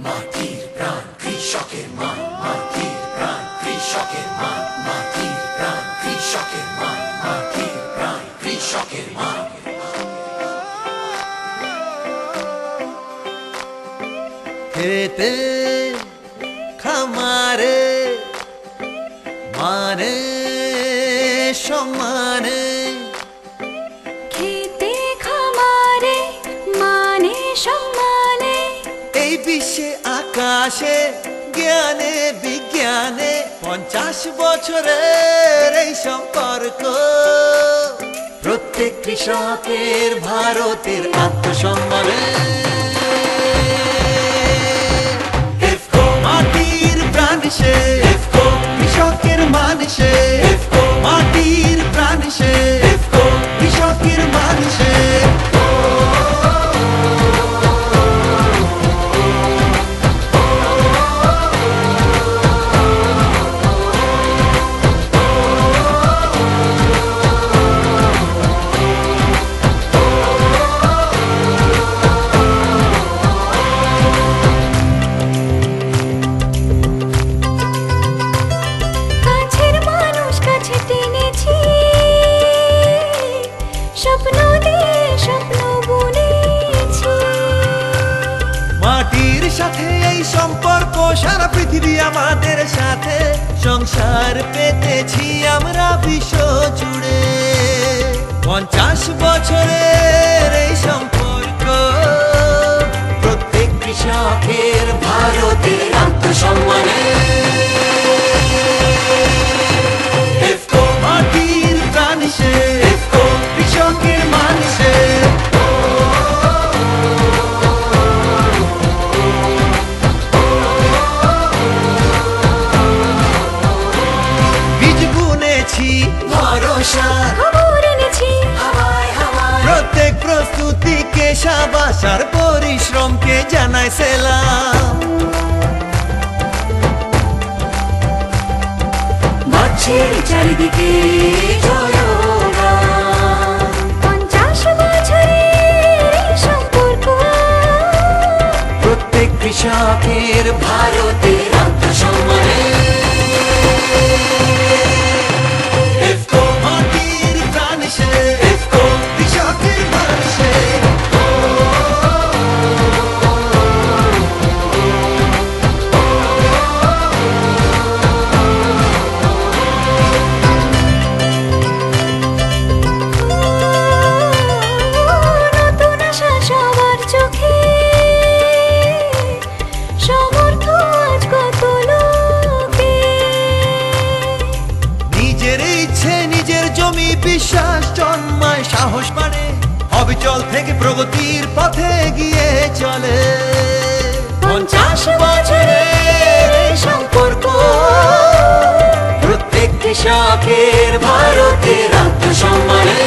মাটির প্রাণ কৃষকের মান, মাটির প্রাণ কৃষকের মান, মাটির প্রাণ কৃষকের মান, মাটির প্রাণ কৃষকের মান। খেতে খামারে মানে সম্মানে, খেতে খামারে মানে সম্মানে, এই বিশ্বে আকাশে জ্ঞানে বিজ্ঞানে 50 বছরের এই সম্পর্ক। প্রত্যেক কৃষকের ভারতের আত্মসম্মানে। মাটির প্রাণ সে, কৃষকের মান সে, মাটির প্রাণ সে, কৃষকের মান সে। কাছের মানুষ কাছে টেনেছি, স্বপ্ন দিয়ে স্বপ্ন বুনেছি। মাটির সাথে এই সম্পর্ক, সারা পৃথিবী আমাদের সাথে। সংসার পেতেছি আমরা বিশ্ব জুড়ে, 50 বছরের এই সম্পর্ক। প্রত্যেক কৃষকের ভারতের আত্মসম্মানে। মাটির প্রাণ সে, কৃষকের মান সে। বীজ বুনেছি ভরসা, খবর এনেছি হাওয়ায় হাওয়ায়, প্রত্যেক প্রস্তুতিকে সাবাস আর পরিশ্রমকে জানাই সেলাম। মাছের চারিদিকে জয়গান, 50 বছরের এই সম্পর্ক। প্রত্যেক কৃষকের ভারতের আত্মসম্মানে। মাটির প্রাণ সে, কৃষকের মান সে। নতুন আশা সবার চোখে, সমর্থ আজ কত লোকে। নিজের ইচ্ছে নিজের জমি, বিশ্বাস জন্মায় সাহস মানে। অবিচল থেকে প্রগতির পথে গিয়ে চলে 50 বছরের এই সম্পর্ক। প্রত্যেক কৃষকের ভারতের আত্মসম্মানে।